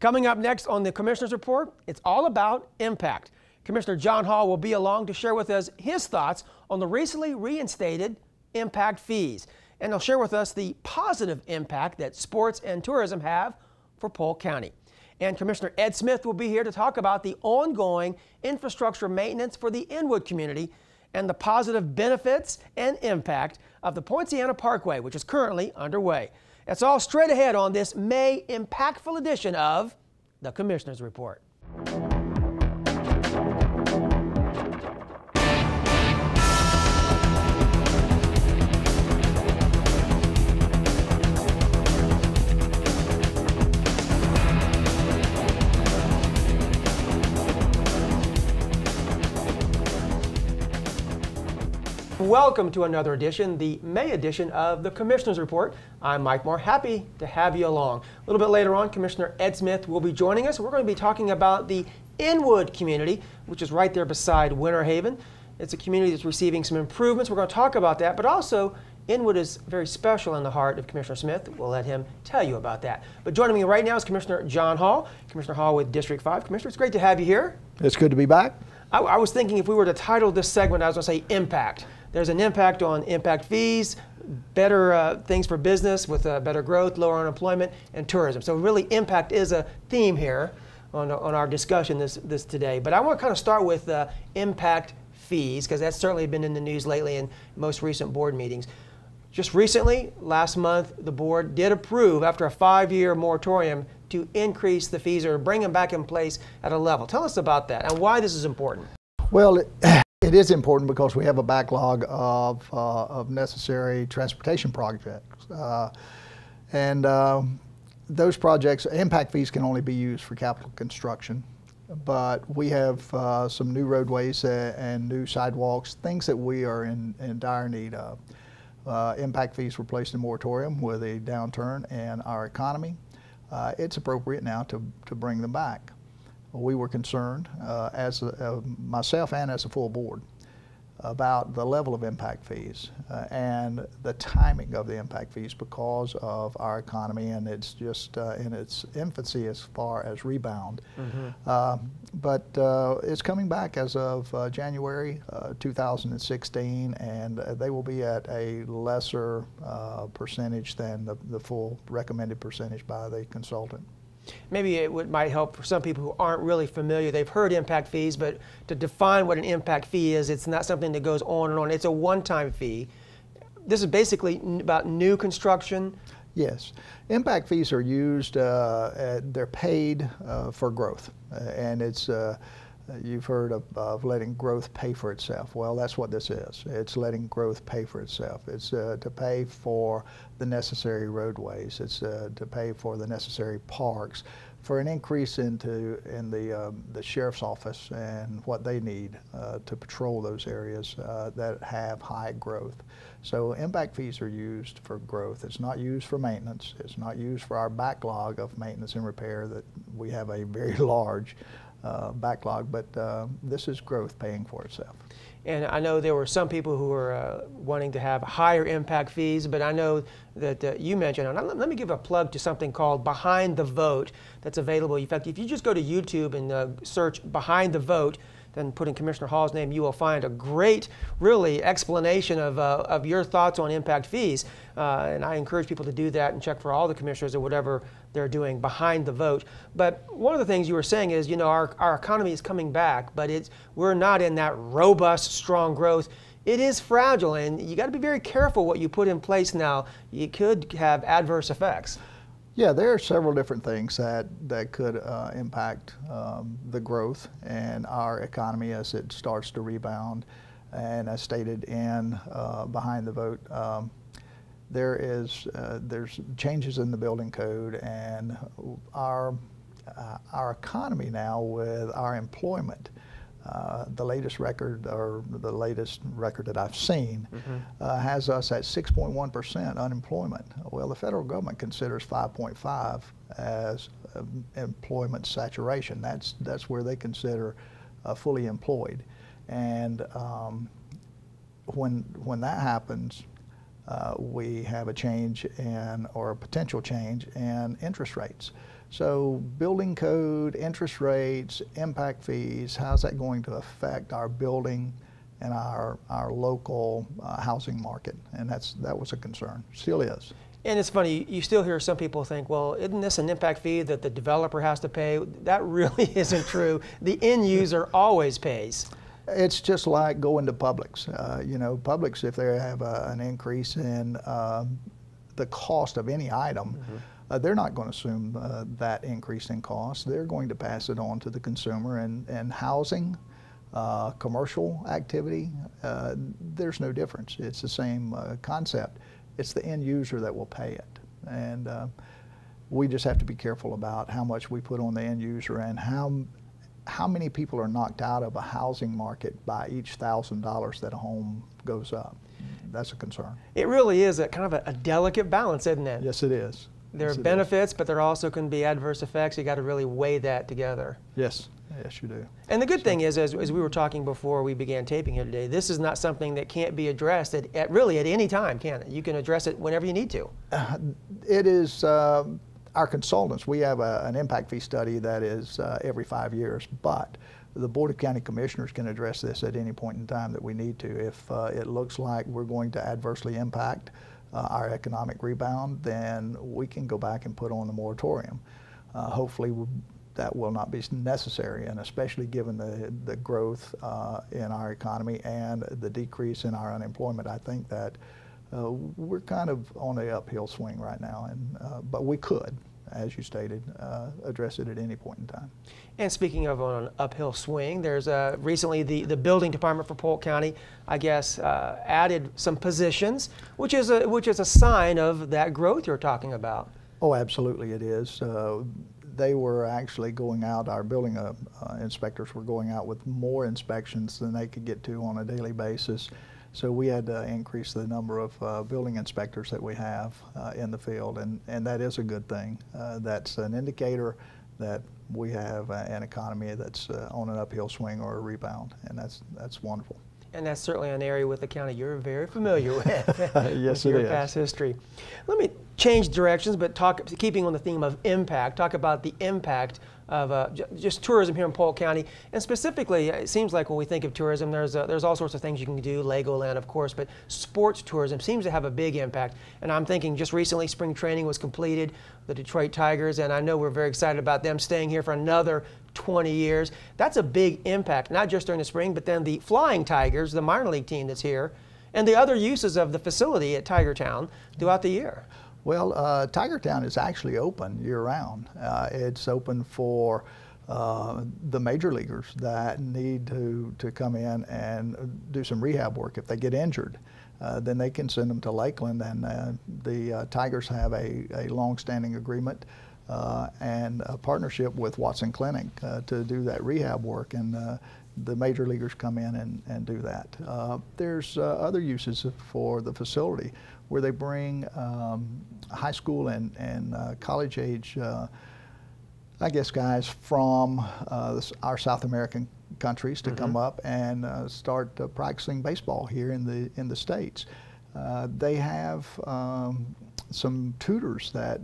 Coming up next on the Commissioner's Report, it's all about impact. Commissioner John Hall will be along to share with us his thoughts on the recently reinstated impact fees. And he'll share with us the positive impact that sports and tourism have for Polk County. And Commissioner Ed Smith will be here to talk about the ongoing infrastructure maintenance for the Inwood community and the positive benefits and impact of the Poinciana Parkway, which is currently underway. That's all straight ahead on this May impactful edition of the Commissioner's Report. Welcome to another edition, the May edition of the Commissioner's Report. I'm Mike Moore, happy to have you along. A little bit later on, Commissioner Ed Smith will be joining us. We're going to be talking about the Inwood community, which is right there beside Winter Haven. It's a community that's receiving some improvements. We're going to talk about that, but also Inwood is very special in the heart of Commissioner Smith. We'll let him tell you about that. But joining me right now is Commissioner John Hall, Commissioner Hall with District 5. Commissioner, it's great to have you here. It's good to be back. I was thinking if we were to title this segment, I was going to say impact. There's an impact on impact fees, better things for business with better growth, lower unemployment, and tourism. So really impact is a theme here on our discussion this today. But I want to kind of start with impact fees, because that's certainly been in the news lately in most recent board meetings. Just recently, last month, the board did approve, after a 5-year moratorium, to increase the fees or bring them back in place at a level. Tell us about that and why this is important. Well, it is important because we have a backlog of necessary transportation projects. Those projects, impact fees can only be used for capital construction, but we have some new roadways and new sidewalks, things that we are in dire need of. Impact fees were placed in moratorium with a downturn in our economy. It's appropriate now to bring them back. We were concerned, as myself and as a full board, about the level of impact fees and the timing of the impact fees because of our economy, and it's just in its infancy as far as rebound. But it's coming back as of January 2016, and they will be at a lesser percentage than the full recommended percentage by the consultant. Maybe it might help for some people who aren't really familiar. They've heard impact fees, but to define what an impact fee is, it's not something that goes on and on. It's a one-time fee. This is basically about new construction. Yes. Impact fees are used, they're paid for growth. And it's, you've heard of letting growth pay for itself. Well, that's what this is. It's letting growth pay for itself. It's to pay for the necessary roadways. It's to pay for the necessary parks, for an increase in the sheriff's office and what they need to patrol those areas that have high growth. So impact fees are used for growth. It's not used for maintenance. It's not used for our backlog of maintenance and repair that we have a very large backlog, but this is growth paying for itself. And I know there were some people who were wanting to have higher impact fees, but I know that you mentioned, and let me give a plug to something called Behind the Vote that's available. In fact, if you just go to YouTube and search Behind the Vote, then put in Commissioner Hall's name, you will find a great, really, explanation of your thoughts on impact fees. And I encourage people to do that and check for all the commissioners or whatever they're doing behind the vote. But one of the things you were saying is, you know, our economy is coming back, but we're not in that robust, strong growth. It is fragile, and you got to be very careful what you put in place now. You could have adverse effects. Yeah, there are several different things that could impact the growth and our economy as it starts to rebound. And as stated in Behind the Vote, there's changes in the building code, and our economy now with our employment. The latest record, or the latest record that I've seen, has us at 6.1% unemployment. Well, the federal government considers 5.5 as employment saturation. That's where they consider fully employed. And when that happens, we have a change in, or a potential change in, interest rates. So building code, interest rates, impact fees, how's that going to affect our building and our local housing market? And that was a concern, still is. And it's funny, you still hear some people think, well, isn't this an impact fee that the developer has to pay? That really isn't true. The end user always pays. It's just like going to Publix. You know, Publix, if they have an increase in the cost of any item, they're not going to assume that increase in cost. They're going to pass it on to the consumer. And housing, commercial activity, there's no difference. It's the same concept. It's the end user that will pay it. And we just have to be careful about how much we put on the end user and how many people are knocked out of a housing market by each $1,000 that a home goes up. That's a concern. It really is a kind of a delicate balance, isn't it? Yes, it is. There Yes, are it benefits, but there also can be adverse effects. You got to really weigh that together. Yes, yes, you do. And the good thing is, as we were talking before we began taping here today, this is not something that can't be addressed at really at any time, can it? You can address it whenever you need to. It is our consultants. We have an impact fee study that is every 5 years, but the Board of County Commissioners can address this at any point in time that we need to. If it looks like we're going to adversely impact our economic rebound, then we can go back and put on the moratorium. Hopefully that will not be necessary, and especially given the growth in our economy and the decrease in our unemployment, I think that we're kind of on an uphill swing right now, but we could, as you stated, address it at any point in time. And speaking of on an uphill swing, there's recently the building department for Polk County, I guess, added some positions, which is a sign of that growth you're talking about. Oh, absolutely it is. They were actually going out, our building inspectors were going out with more inspections than they could get to on a daily basis. So we had to increase the number of building inspectors that we have in the field, and that is a good thing. That's an indicator that we have an economy that's on an uphill swing or a rebound, and that's wonderful. And that's certainly an area with the county you're very familiar with. Yes, with your it is. past history. Let me change directions, but keeping on the theme of impact, talk about the impact of just tourism here in Polk County. And specifically, it seems like when we think of tourism, there's all sorts of things you can do, Legoland, of course, but sports tourism seems to have a big impact. And I'm thinking just recently spring training was completed, the Detroit Tigers, and I know we're very excited about them staying here for another 20 years. That's a big impact, not just during the spring, but then the Flying Tigers, the minor league team that's here, and the other uses of the facility at Tigertown throughout the year. Well, Tigertown is actually open year-round. It's open for the major leaguers that need to come in and do some rehab work. If they get injured, then they can send them to Lakeland, and the Tigers have a long-standing agreement and a partnership with Watson Clinic to do that rehab work, and the major leaguers come in and do that. There's other uses for the facility where they bring high school and college age, I guess, guys from our South American countries to come up and start practicing baseball here in the States. They have some tutors that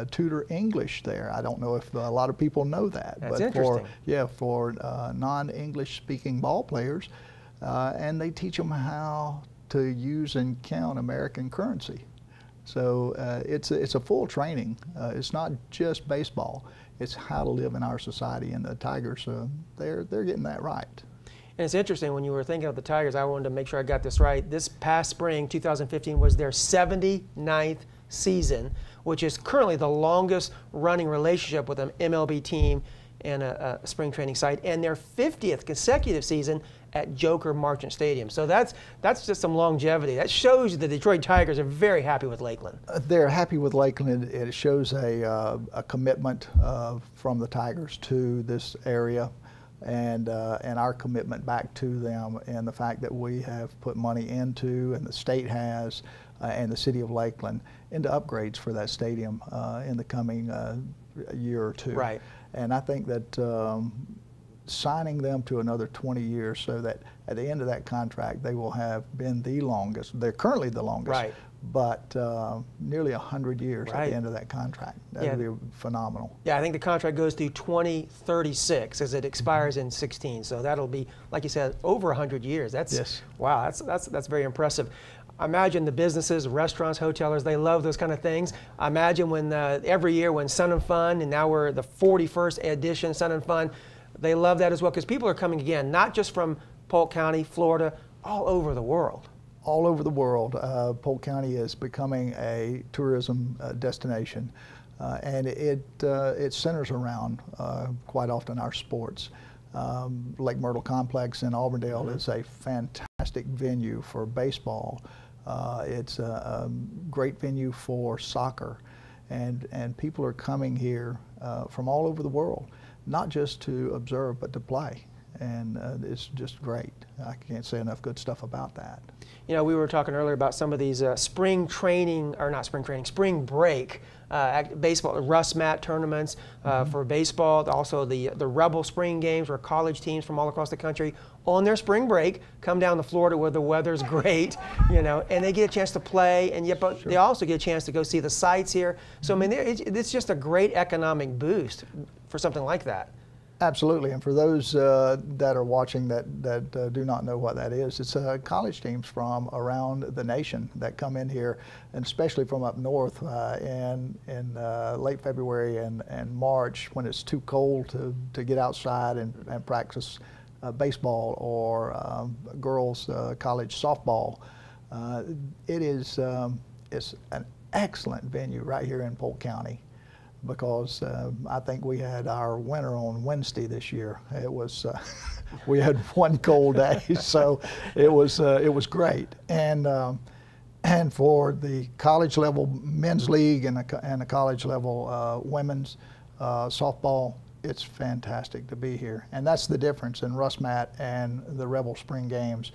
tutor English there. I don't know if a lot of people know that. That's but interesting. for non-English speaking ball players, and they teach them how to use and count American currency. So it's a full training. It's not just baseball. It's how to live in our society, and the Tigers, they're getting that right. And it's interesting, when you were thinking of the Tigers, I wanted to make sure I got this right. This past spring, 2015, was their 79th season, which is currently the longest running relationship with an MLB team and a spring training site, and their 50th consecutive season at Joker Marchant Stadium. So that's just some longevity. That shows you the Detroit Tigers are very happy with Lakeland. They're happy with Lakeland. It shows a commitment from the Tigers to this area, and our commitment back to them, and the fact that we have put money into, and the state has, and the city of Lakeland, into upgrades for that stadium in the coming year or two. Right. And I think that signing them to another 20 years, so that at the end of that contract they will have been the longest. They're currently the longest. Right. but nearly 100 years at Right. the end of that contract. That would be phenomenal. Yeah, I think the contract goes through 2036 as it expires in 16. So that'll be, like you said, over 100 years. That's Yes. Wow, that's very impressive. I imagine the businesses, restaurants, hotelers, they love those kind of things. I imagine when every year when Sun and Fun, and now we're the 41st edition Sun and Fun, they love that as well because people are coming again, not just from Polk County, Florida, all over the world. All over the world, Polk County is becoming a tourism destination, and it centers around quite often our sports. Lake Myrtle Complex in Auburndale is a fantastic venue for baseball. It's a great venue for soccer, and people are coming here from all over the world, not just to observe but to play. And it's just great. I can't say enough good stuff about that. You know, we were talking earlier about some of these spring training, or not spring training, spring break baseball, Russ Mat tournaments for baseball. Also the Rebel spring games where college teams from all across the country on their spring break come down to Florida where the weather's great, you know, and they get a chance to play, and yet but they also get a chance to go see the sights here. So I mean, it's just a great economic boost for something like that. Absolutely, and for those that are watching that do not know what that is, it's college teams from around the nation that come in here, and especially from up north in late February and March when it's too cold to get outside and practice baseball or girls college softball. It's an excellent venue right here in Polk County, because I think we had our winter on Wednesday this year. It was we had one cold day, so it was great. And for the college level men's league and the college level women's softball, it's fantastic to be here. And that's the difference in Russ Mat and the Rebel Spring Games.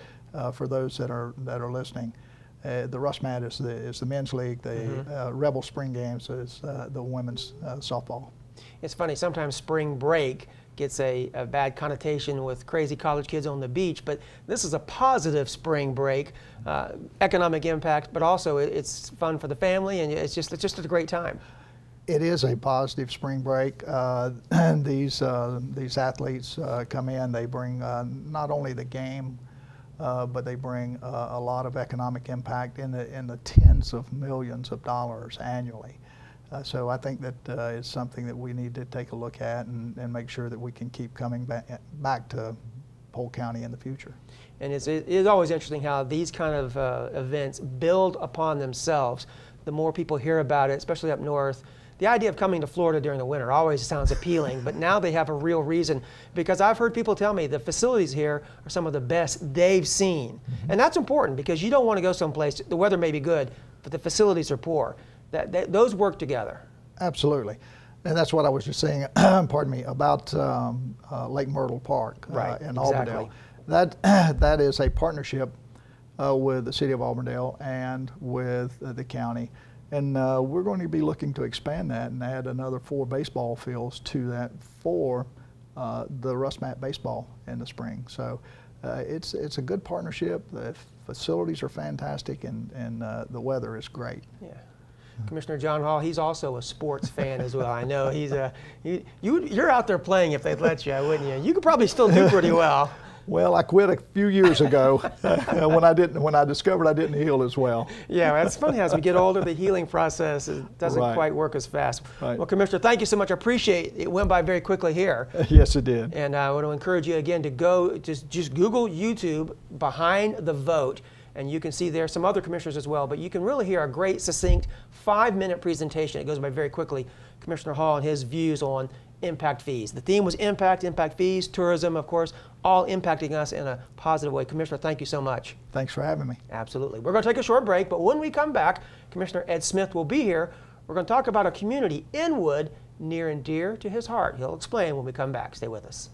For those that are listening. The Russ Mat is the men's league. The Rebel Spring Games is the women's softball. It's funny, sometimes spring break gets a bad connotation with crazy college kids on the beach, but this is a positive spring break, economic impact, but also it's fun for the family, and it's just a great time. It is a positive spring break. And these athletes come in. They bring not only the game, but they bring a lot of economic impact in the tens of millions of dollars annually. So I think that it's something that we need to take a look at and make sure that we can keep coming back to Polk County in the future. And it's always interesting how these kind of events build upon themselves. The more people hear about it, especially up north, the idea of coming to Florida during the winter always sounds appealing, but now they have a real reason, because I've heard people tell me the facilities here are some of the best they've seen. And that's important, because you don't want to go someplace, the weather may be good, but the facilities are poor. Those work together. Absolutely. And that's what I was just saying, pardon me, about Lake Myrtle Park in Auburndale. That is a partnership with the city of Auburndale and with the county. And we're going to be looking to expand that and add another 4 baseball fields to that for the Russ Mat baseball in the spring. So it's a good partnership. The facilities are fantastic, and the weather is great. Yeah. Commissioner John Hall, he's also a sports fan as well. I know he's you're out there playing if they'd let you, wouldn't you? You could probably still do pretty well. Well, I quit a few years ago when I discovered I didn't heal as well. Yeah, it's funny, as we get older, the healing process doesn't quite work as fast. Right. Well, Commissioner, thank you so much. I appreciate it. It went by very quickly here. Yes, it did. And I want to encourage you again to go, just Google YouTube Behind the Vote, and you can see there some other commissioners as well. But you can really hear a great, succinct 5-minute presentation. It goes by very quickly. Commissioner Hall and his views on impact fees. The theme was impact fees, tourism, of course, all impacting us in a positive way. Commissioner, thank you so much. Thanks for having me. Absolutely. We're going to take a short break, but when we come back, Commissioner Ed Smith will be here. We're going to talk about a community, Inwood, near and dear to his heart. He'll explain when we come back. Stay with us.